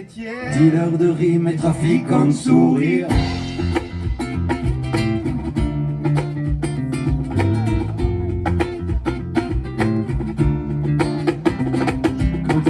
métier. Dealer de rimes et trafiquant de sourire.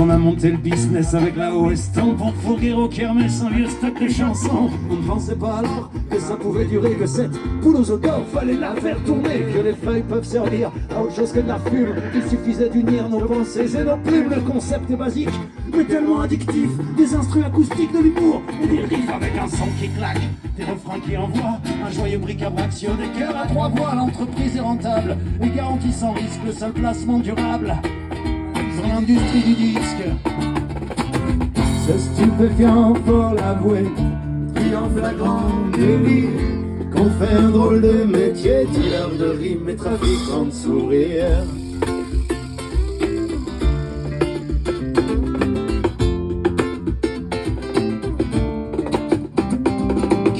On a monté le business avec la OSTAN pour fourguer au kermesse un vieux stock de chansons. On ne pensait pas alors que ça pouvait durer, que cette poule aux odeurs fallait la faire tourner, que les feuilles peuvent servir à autre chose que de la fume. Il suffisait d'unir nos pensées et nos plumes. Le concept est basique mais tellement addictif. Des instruments acoustiques, de l'humour et des riffs avec un son qui claque, des refrains qui envoient un joyeux bric-à-brac sur des cœurs à trois voix. L'entreprise est rentable et garantit sans risque le seul placement durable dans l'industrie du disque. C'est stupéfiant, faut l'avouer, qui en flagrant délit, qu'on fait un drôle de métier, dealer de rimes et trafiquant de sourire.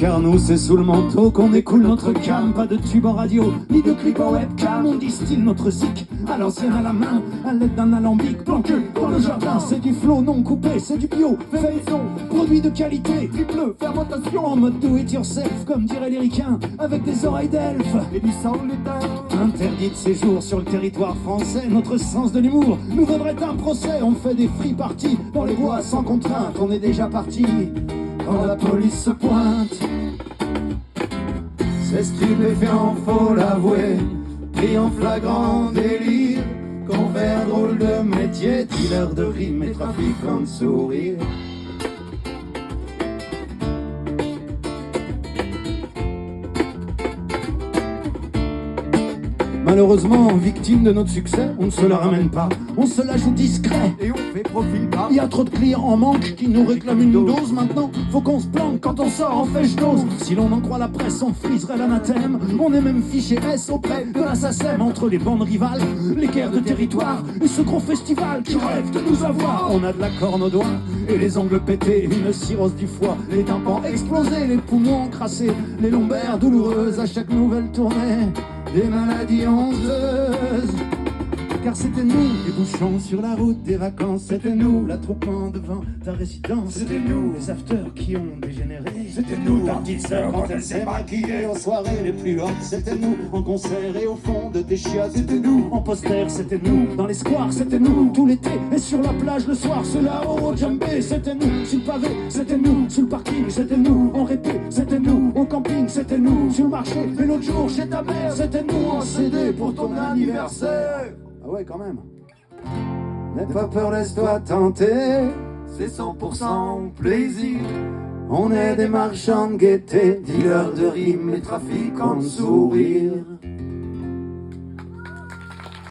Car nous c'est sous le manteau qu'on écoule notre cam. Pas de tube en radio, ni de clip en webcam. On distille notre zik à l'ancienne à la main, à l'aide d'un alambic planqué dans le jardin. C'est du flow non coupé, c'est du bio, fait maison, produit de qualité, triple fermentation. En mode do it yourself, comme dirait les ricains, avec des oreilles d'elfe et du sang létal. Interdit de séjour sur le territoire français, notre sens de l'humour nous vaudrait un procès. On fait des free parties dans les bois sans contrainte, on est déjà parti quand la police se pointe. C'est stupéfiant, faut l'avouer, pris en flagrant délire, qu'on fait un drôle de métier, dealer de rimes et trafiquant de sourire. Malheureusement, victime de notre succès, on ne se la ramène pas, on se la joue discret Et on fait profil bas. Il y a trop de clients en manque qui nous réclament une dose. Maintenant, faut qu'on se planque quand on sort en fèche dose. Si l'on en croit la presse, on friserait l'anathème. On est même fiché S auprès de la SACEM. Entre les bandes rivales, les guerres de territoire et ce gros festival qui rêve de nous avoir. On a de la corne aux doigts et les ongles pétés, une cirrhose du foie, les tympans explosés, les poumons encrassés, les lombaires douloureuses à chaque nouvelle tournée. Des maladies honteuses. Car c'était nous, les bouchons sur la route des vacances. C'était nous, l'attroupement devant ta résidence. C'était nous, les afters qui ont dégénéré. C'était nous, ta petite sœur quand elle s'est maquillée aux soirées les plus hautes. C'était nous, en concert et au fond de tes chiottes. C'était nous, en poster, c'était nous, dans les squares. C'était nous, tout l'été et sur la plage le soir. C'est là-haut au djembé, c'était nous, sur le pavé. C'était nous, sur le parking, c'était nous, en répé. C'était nous, au camping, c'était nous, sur le marché. Et l'autre jour chez ta mère, c'était nous, en CD pour ton anniversaire. Ah ouais, quand même. N'aie pas peur, laisse-toi tenter. C'est 100% plaisir. On est des marchands de gaieté, dealers de rimes et trafiquants de sourires.